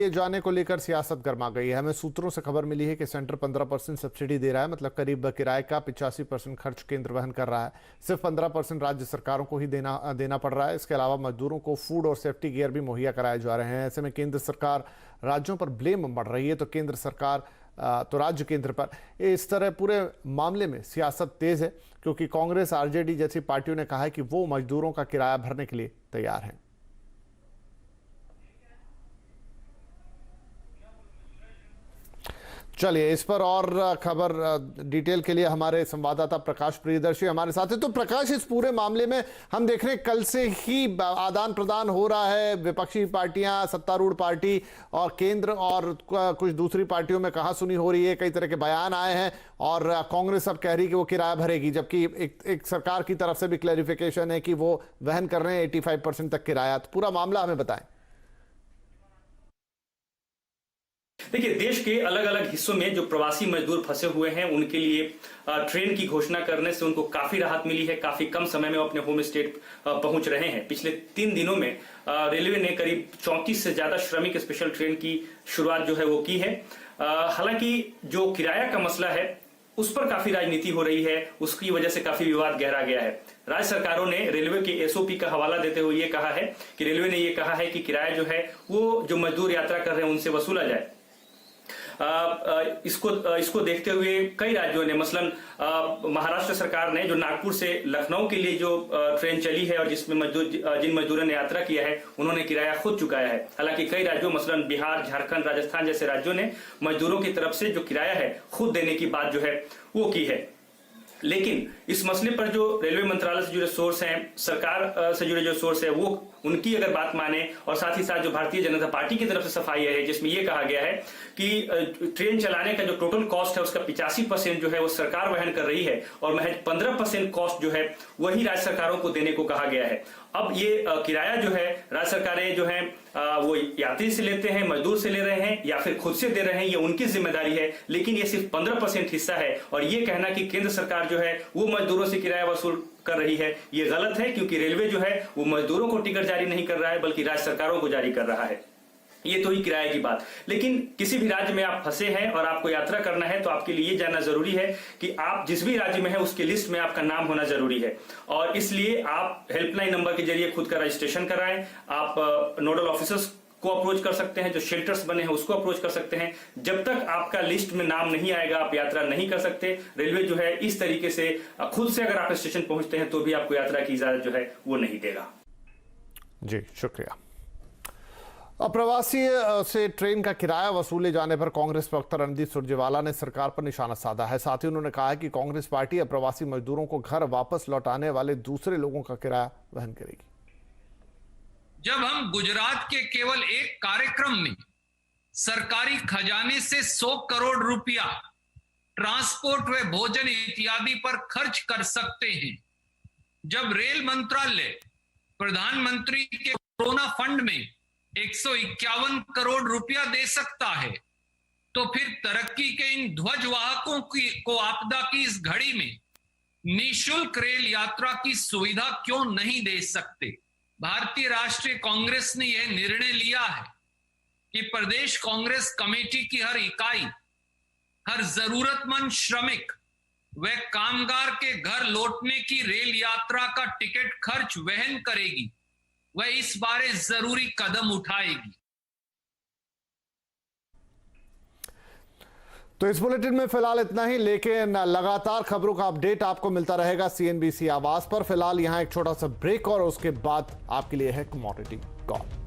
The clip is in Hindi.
ये जाने को लेकर सियासत गर्मा गई है। हमें सूत्रों से खबर मिली है कि सेंटर 15% सब्सिडी दे रहा है, मतलब करीब किराए का 85% खर्च केंद्र वहन कर रहा है। सिर्फ 15% राज्य सरकारों को ही देना पड़ रहा है। इसके अलावा मजदूरों को फूड और सेफ्टी गियर भी मुहैया कराए जा रहे हैं। ऐसे में केंद्र सरकार राज्यों पर ब्लेम बढ़ रही है, तो राज्य केंद्र पर। इस तरह पूरे मामले में सियासत तेज है, क्योंकि कांग्रेस, आरजेडी जैसी पार्टियों ने कहा है कि वो मजदूरों का किराया भरने के लिए तैयार हैं। चलिए, इस पर और खबर डिटेल के लिए हमारे संवाददाता प्रकाश प्रियदर्शी हमारे साथ है। तो प्रकाश, इस पूरे मामले में हम देख रहे हैं कल से ही आदान प्रदान हो रहा है। विपक्षी पार्टियां, सत्तारूढ़ पार्टी और केंद्र और कुछ दूसरी पार्टियों में कहासुनी हो रही है। कई तरह के बयान आए हैं और कांग्रेस अब कह रही है कि वो किराया भरेगी, जबकि एक सरकार की तरफ से भी क्लैरिफिकेशन है कि वो वहन कर रहे हैं 85% तक किराया। तो पूरा मामला हमें बताएं। देखिए, देश के अलग अलग हिस्सों में जो प्रवासी मजदूर फंसे हुए हैं उनके लिए ट्रेन की घोषणा करने से उनको काफी राहत मिली है। काफी कम समय में वो अपने होम स्टेट पहुंच रहे हैं। पिछले 3 दिनों में रेलवे ने करीब 34 से ज्यादा श्रमिक स्पेशल ट्रेन की शुरुआत जो है वो की है। हालांकि जो किराया का मसला है उस पर काफी राजनीति हो रही है, उसकी वजह से काफी विवाद गहरा गया है। राज्य सरकारों ने रेलवे के एसओपी का हवाला देते हुए ये कहा है कि रेलवे ने ये कहा है कि किराया जो है वो जो मजदूर यात्रा कर रहे हैं उनसे वसूला जाए। इसको देखते हुए कई राज्यों ने, मसलन महाराष्ट्र सरकार ने जो नागपुर से लखनऊ के लिए जो ट्रेन चली है और जिसमें जिन मजदूरों ने यात्रा किया है उन्होंने किराया खुद चुकाया है। हालांकि कई राज्यों, मसलन बिहार, झारखंड, राजस्थान जैसे राज्यों ने मजदूरों की तरफ से जो किराया है खुद देने की बात जो है वो की है। लेकिन इस मसले पर जो रेलवे मंत्रालय से जुड़े सोर्स हैं, सरकार से जुड़े जो सोर्स है, वो उनकी अगर बात माने और साथ ही साथ जो भारतीय जनता पार्टी की तरफ से सफाई है जिसमें यह कहा गया है कि ट्रेन चलाने का जो टोटल कॉस्ट है उसका 85% जो है वो सरकार वहन कर रही है और महज 15% कॉस्ट जो है वही राज्य सरकारों को देने को कहा गया है। अब ये किराया जो है राज्य सरकारें जो है वो यात्री से लेते हैं, मजदूर से ले रहे हैं या फिर खुद से दे रहे हैं, ये उनकी जिम्मेदारी है। लेकिन ये सिर्फ 15% हिस्सा है और ये कहना कि केंद्र सरकार जो है वो मजदूरों से किराया वसूल कर रही है, ये गलत है। क्योंकि रेलवे जो है वो मजदूरों को टिकट जारी नहीं कर रहा है बल्कि राज्य सरकारों को जारी कर रहा है। ये तो ही किराए की बात। लेकिन किसी भी राज्य में आप फंसे हैं और आपको यात्रा करना है तो आपके लिए ये जानना जरूरी है कि आप जिस भी राज्य में हैं उसके लिस्ट में आपका नाम होना जरूरी है। और इसलिए आप हेल्पलाइन नंबर के जरिए खुद का रजिस्ट्रेशन कराएं। आप नोडल ऑफिसर्स को अप्रोच कर सकते हैं, जो शेल्टर्स बने हैं उसको अप्रोच कर सकते हैं। जब तक आपका लिस्ट में नाम नहीं आएगा आप यात्रा नहीं कर सकते। रेलवे जो है इस तरीके से खुद से अगर आप स्टेशन पहुंचते हैं तो भी आपको यात्रा की इजाजत जो है वो नहीं देगा। जी, शुक्रिया। अप्रवासी से ट्रेन का किराया वसूले जाने पर कांग्रेस प्रवक्ता रणदीप सुरजेवाला ने सरकार पर निशाना साधा है। साथ ही उन्होंने कहा है कि कांग्रेस पार्टी अप्रवासी मजदूरों को घर वापस लौटाने वाले दूसरे लोगों का किराया वहन करेगी। जब हम गुजरात के केवल एक कार्यक्रम में सरकारी खजाने से 100 करोड़ रुपया ट्रांसपोर्ट व भोजन इत्यादि पर खर्च कर सकते हैं, जब रेल मंत्रालय प्रधानमंत्री के कोरोना फंड में 151 करोड़ रुपया दे सकता है, तो फिर तरक्की के इन ध्वजवाहकों को आपदा की इस घड़ी में निःशुल्क रेल यात्रा की सुविधा क्यों नहीं दे सकते। भारतीय राष्ट्रीय कांग्रेस ने यह निर्णय लिया है कि प्रदेश कांग्रेस कमेटी की हर इकाई हर जरूरतमंद श्रमिक व कामगार के घर लौटने की रेल यात्रा का टिकट खर्च वहन करेगी, वह इस बारे जरूरी कदम उठाएगी। तो इस बुलेटिन में फिलहाल इतना ही, लेकिन लगातार खबरों का अपडेट आपको मिलता रहेगा CNBC आवाज पर। फिलहाल यहां एक छोटा सा ब्रेक और उसके बाद आपके लिए है कमोडिटी कॉल।